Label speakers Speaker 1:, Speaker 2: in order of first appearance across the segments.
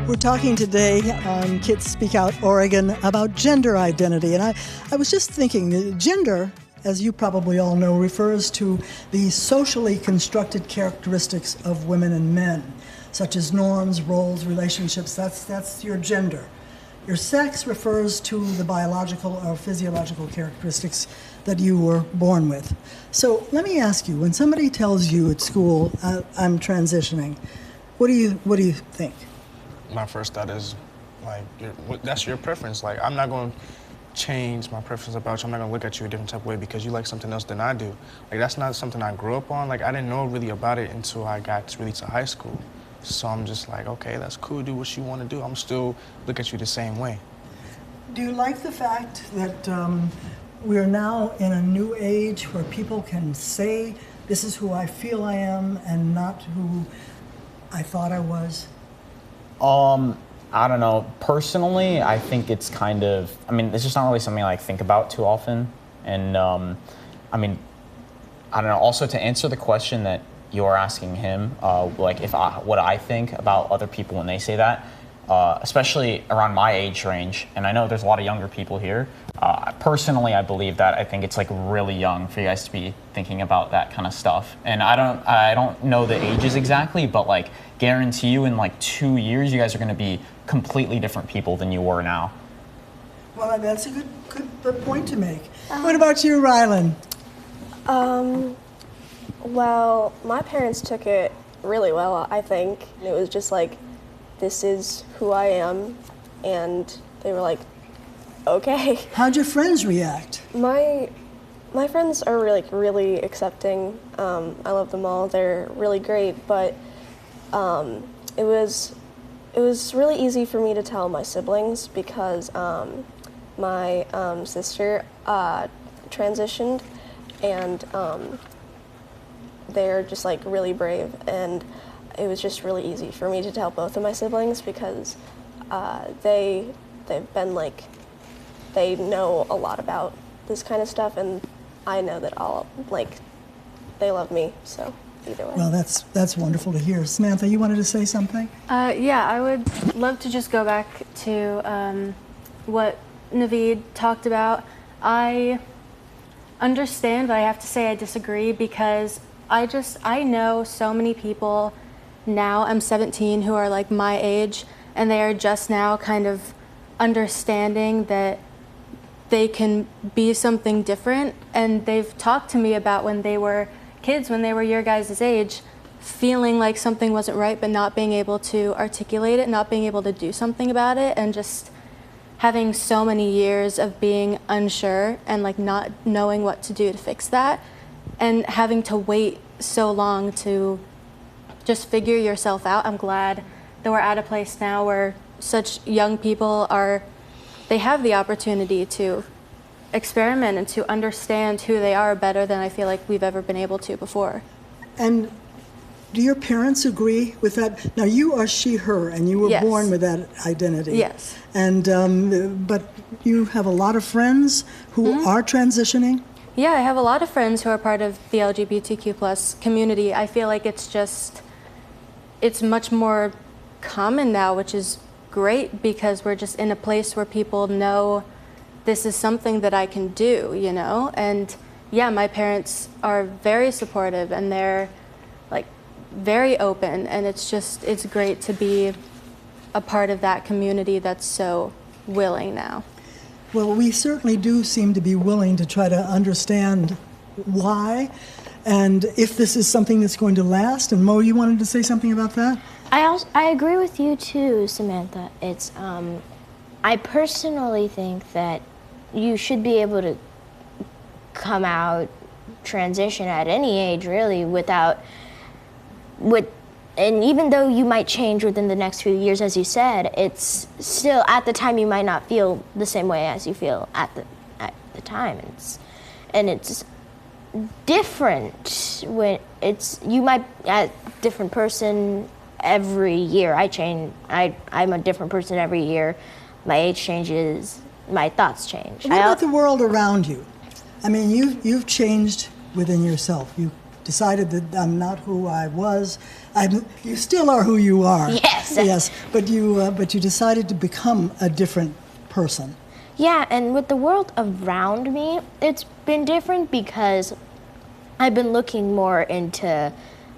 Speaker 1: We're talking today on Kids Speak Out Oregon about gender identity. And I was just thinking that gender, as you probably all know, refers to the socially constructed characteristics of women and men, such as norms, roles, relationships. That's your gender. Your sex refers to the biological or physiological characteristics that you were born with. So let me ask you, when somebody tells you at school, I'm transitioning, what do you think?
Speaker 2: My first thought is, like, that's your preference. Like, I'm not going to change my preference about you. I'm not going to look at you a different type of way because you like something else than I do. Like, that's not something I grew up on. Like, I didn't know really about it until I got really to high school. So I'm just like, okay, that's cool. Do what you want to do. I'm still look at you the same way.
Speaker 1: Do you like the fact that we're now in a new age where people can say, this is who I feel I am and not who I thought I was?
Speaker 3: I don't know. Personally, I think it's kind of, it's just not really something I like think about too often. And, I don't know. Also, to answer the question that you're asking him, like what I think about other people when they say that, especially around my age range, and I know there's a lot of younger people here. Personally, I believe that I think it's like really young for you guys to be thinking about that kind of stuff. And I don't know the ages exactly, but like guarantee you in like 2 years, you guys are going to be completely different people than you were now.
Speaker 1: Well, that's a good point to make. What about you, Rylan?
Speaker 4: Well, my parents took it really well, I think. It was just like, this is who I am, and they were like, okay.
Speaker 1: How'd your friends react?
Speaker 4: My friends are really accepting. I love them all. They're really great, but it was really easy for me to tell my siblings because my sister transitioned, and they're just like really brave, and it was just really easy for me to tell both of my siblings because they've been like, they know a lot about this kind of stuff, and I know that they love me, so either way.
Speaker 1: Well, that's wonderful to hear. Samantha, you wanted to say something?
Speaker 5: Yeah, I would love to just go back to what Naveed talked about. I understand, but I have to say I disagree because I know so many people now, I'm 17, who are like my age, and they are just now kind of understanding that they can be something different. And they've talked to me about when they were kids, when they were your guys' age, feeling like something wasn't right, but not being able to articulate it, not being able to do something about it, and just having so many years of being unsure and like not knowing what to do to fix that, and having to wait so long to just figure yourself out. I'm glad that we're at a place now where such young people they have the opportunity to experiment and to understand who they are better than I feel like we've ever been able to before.
Speaker 1: And do your parents agree with that? Now, you are she, her, and you were
Speaker 5: Yes.
Speaker 1: born with that identity.
Speaker 5: Yes.
Speaker 1: And but you have a lot of friends who are transitioning?
Speaker 5: Yeah, I have a lot of friends who are part of the LGBTQ plus community. I feel like it's much more common now, which is great because we're just in a place where people know this is something that I can do, you know? And yeah, my parents are very supportive and they're like very open, and it's great to be a part of that community that's so willing now.
Speaker 1: Well, we certainly do seem to be willing to try to understand why and if this is something that's going to last. And Mo, you wanted to say something about that?
Speaker 6: I agree with you too, Samantha. It's I personally think that you should be able to come out, transition at any age really, and even though you might change within the next few years, as you said, it's still at the time you might not feel the same way as you feel at the time. It's different when you might a different person every year. I'm a different person every year. My age changes, my thoughts change.
Speaker 1: What about the world around you? I mean, you've changed within yourself. You decided that I'm not who I was. You still are who you are.
Speaker 6: Yes.
Speaker 1: Yes, but you decided to become a different person.
Speaker 6: Yeah, and with the world around me, it's been different because I've been looking more into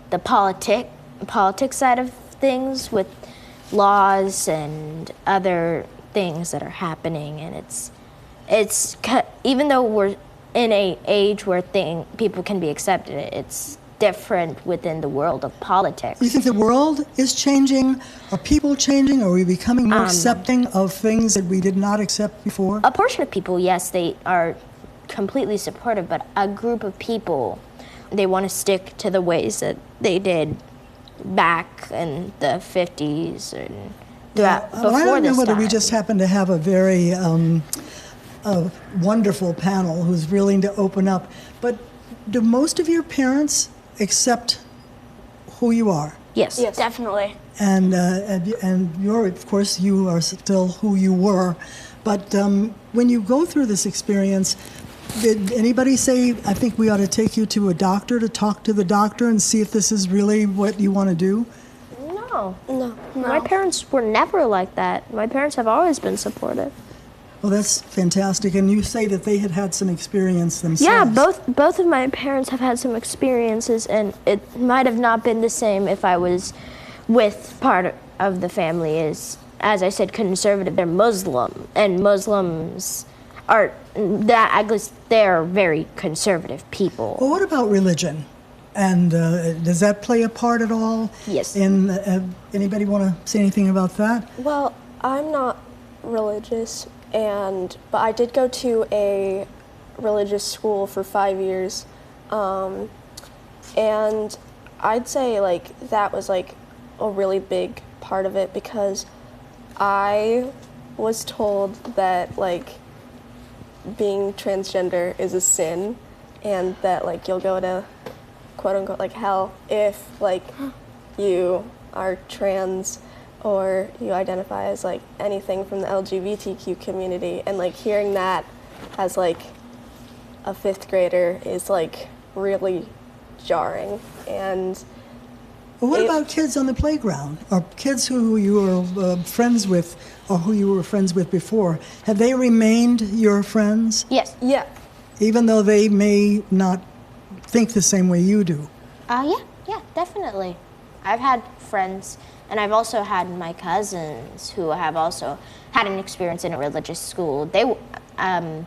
Speaker 6: the politics side of things with laws and other things that are happening, and it's even though we're in a age where people can be accepted, it's different within the world of politics.
Speaker 1: Do you think the world is changing? Are people changing? Are we becoming more accepting of things that we did not accept before?
Speaker 6: A portion of people, yes, they are completely supportive, but a group of people, they want to stick to the ways that they did back in the 50s and throughout, before
Speaker 1: I don't know
Speaker 6: this
Speaker 1: whether
Speaker 6: time.
Speaker 1: we just happen to have a very a wonderful panel who's willing to open up, but do most of your parents accept who you are?
Speaker 6: Yes.
Speaker 4: Yes.
Speaker 7: Definitely.
Speaker 1: And you're, of course, you are still who you were. But when you go through this experience, did anybody say, I think we ought to take you to a doctor to talk to the doctor and see if this is really what you want to do?
Speaker 6: No.
Speaker 4: No.
Speaker 6: My parents were never like that. My parents have always been supportive.
Speaker 1: Well, that's fantastic. And you say that they had had some experience themselves.
Speaker 6: Yeah, both of my parents have had some experiences, and it might have not been the same if I was with part of the family is, as I said, conservative. They're Muslim, and Muslims are that, at least they're very conservative people.
Speaker 1: Well, what about religion? And does that play a part at all?
Speaker 6: Yes.
Speaker 1: And anybody want to say anything about that?
Speaker 4: Well, I'm not religious, but I did go to a religious school for 5 years, and I'd say like that was like a really big part of it because I was told that like being transgender is a sin, and that like you'll go to quote unquote like hell if like you are trans or you identify as like anything from the LGBTQ community, and like hearing that as like a 5th grader is like really jarring. And
Speaker 1: Well, what about kids on the playground, or kids who you were friends with, or who you were friends with before? Have they remained your friends,
Speaker 6: Yes.
Speaker 4: yeah,
Speaker 1: even though they may not think the same way you do?
Speaker 6: Yeah, definitely. I've had friends, and I've also had my cousins who have also had an experience in a religious school. I've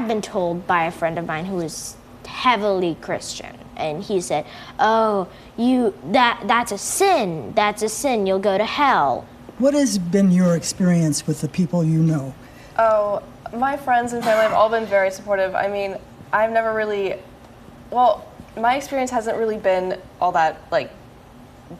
Speaker 6: been told by a friend of mine who is heavily Christian, and he said, "Oh, that's a sin. That's a sin. You'll go to hell."
Speaker 1: What has been your experience with the people you know?
Speaker 7: Oh, my friends and family have all been very supportive. I mean, I've never really, well, my experience hasn't really been all that like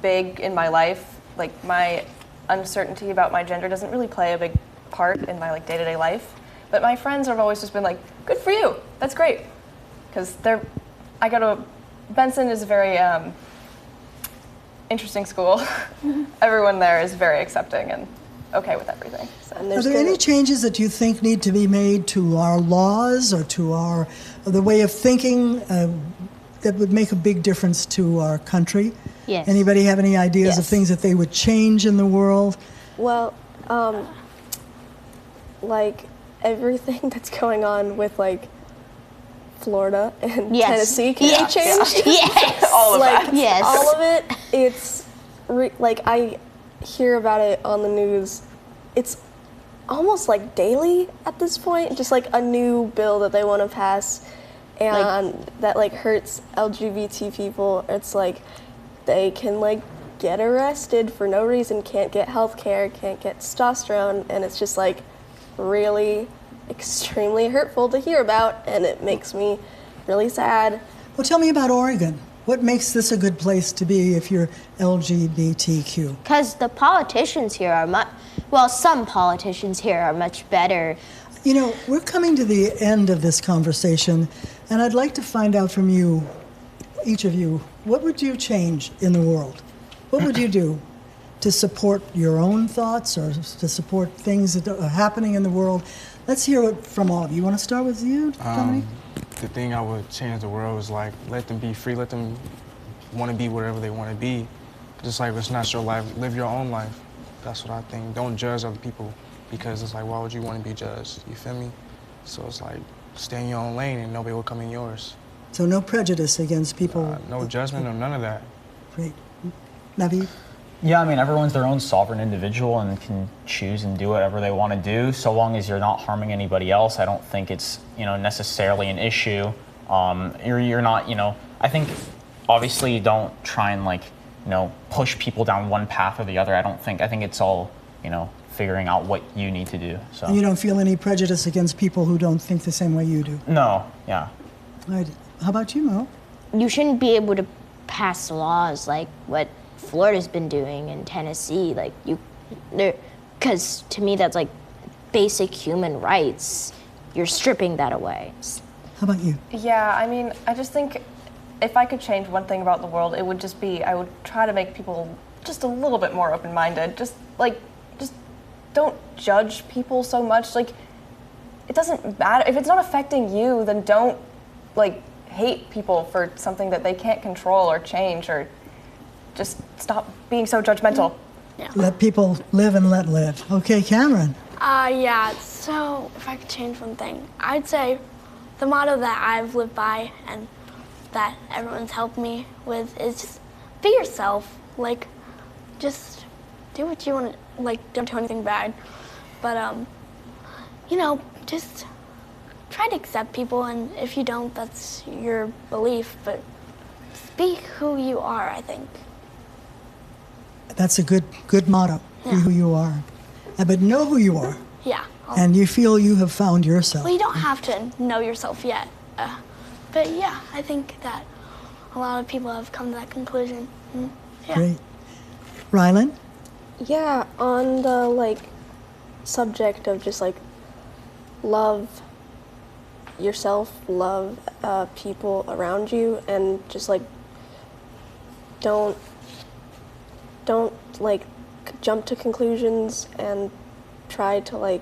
Speaker 7: big in my life. Like my uncertainty about my gender doesn't really play a big part in my like day-to-day life. But my friends have always just been like, "Good for you. That's great." Because Benson is a very interesting school. Everyone there is very accepting and okay with everything. So.
Speaker 4: and
Speaker 1: Are there any changes that you think need to be made to our laws or to the way of thinking that would make a big difference to our country?
Speaker 6: Yes.
Speaker 1: Anybody have any ideas of
Speaker 4: Yes.
Speaker 1: things that they would change in the world?
Speaker 4: well, like everything that's going on with like Florida and
Speaker 6: Yes.
Speaker 4: Tennessee can
Speaker 6: Yes.
Speaker 4: be changed.
Speaker 6: Yes.
Speaker 7: All of
Speaker 4: like
Speaker 7: that.
Speaker 6: Yes.
Speaker 4: all of it. It's like I hear about it on the news. It's almost like daily at this point. Just like a new bill that they want to pass, and that like hurts LGBT people. It's like they can like get arrested for no reason, can't get health care, can't get testosterone, and it's just like really extremely hurtful to hear about, and it makes me really sad.
Speaker 1: Well, tell me about Oregon. What makes this a good place to be if you're LGBTQ?
Speaker 6: Because the politicians here are some politicians here are much better.
Speaker 1: You know, we're coming to the end of this conversation, and I'd like to find out from you, each of you, what would you change in the world? What would you do to support your own thoughts or to support things that are happening in the world? Let's hear it from all of you. You want to start with you, Dominique?
Speaker 2: the thing I would change the world is like, let them be free, let them want to be whatever they want to be. Just like, it's not your life, live your own life. That's what I think. Don't judge other people, because it's like, why would you want to be judged? You feel me? So it's like, stay in your own lane and nobody will come in yours.
Speaker 1: So no prejudice against people?
Speaker 2: No judgment or none of that.
Speaker 1: Great. Naveed?
Speaker 3: Yeah, I mean, everyone's their own sovereign individual and can choose and do whatever they want to do, so long as you're not harming anybody else. I don't think it's, necessarily an issue. You're not, I think, obviously, you don't try and push people down one path or the other. I think it's all, figuring out what you need to do. So.
Speaker 1: And you don't feel any prejudice against people who don't think the same way you do?
Speaker 3: No, yeah.
Speaker 1: All right. How about you, Mo?
Speaker 6: You shouldn't be able to pass laws like what Florida's been doing in Tennessee, because to me that's like basic human rights. You're stripping that away.
Speaker 1: How about you?
Speaker 7: Yeah, I mean, I just think if I could change one thing about the world, it would just be I would try to make people just a little bit more open-minded. Just don't judge people so much. Like, it doesn't matter if it's not affecting you. Then don't hate people for something that they can't control or change, or just stop being so judgmental.
Speaker 8: Yeah.
Speaker 1: Let people live and let live. Okay, Cameron.
Speaker 8: Yeah, so if I could change one thing, I'd say the motto that I've lived by and that everyone's helped me with is just be yourself. Just do what you want to, don't do anything bad. But, just try to accept people, and if you don't, that's your belief, but be who you are, I think.
Speaker 1: That's a good motto.
Speaker 8: Yeah.
Speaker 1: Be who you are. But know who you are.
Speaker 8: Yeah.
Speaker 1: And you feel you have found yourself.
Speaker 8: Well, you don't have to know yourself yet. But yeah, I think that a lot of people have come to that conclusion. Yeah.
Speaker 1: Great. Rylan?
Speaker 4: Yeah, on the subject of just love yourself, love people around you, and just don't jump to conclusions, and try to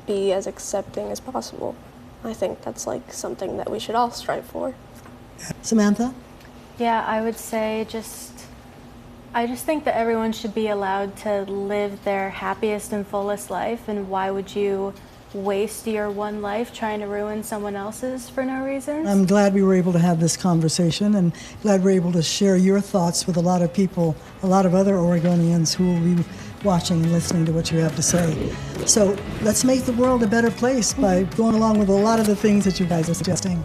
Speaker 4: be as accepting as possible. I think that's something that we should all strive for.
Speaker 1: Samantha?
Speaker 5: Yeah, I would say I just think that everyone should be allowed to live their happiest and fullest life, and why would you waste your one life trying to ruin someone else's for no reason?
Speaker 1: I'm glad we were able to have this conversation, and glad we're able to share your thoughts with a lot of people, a lot of other Oregonians who will be watching and listening to what you have to say. So let's make the world a better place by going along with a lot of the things that you guys are suggesting.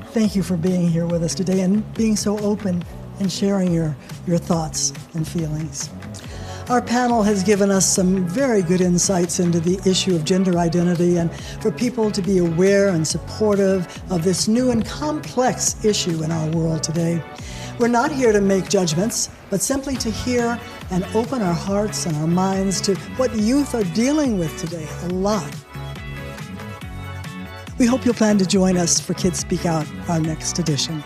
Speaker 1: Thank you for being here with us today and being so open and sharing your thoughts and feelings. Our panel has given us some very good insights into the issue of gender identity, and for people to be aware and supportive of this new and complex issue in our world today. We're not here to make judgments, but simply to hear and open our hearts and our minds to what youth are dealing with today, a lot. We hope you'll plan to join us for Kids Speak Out, our next edition.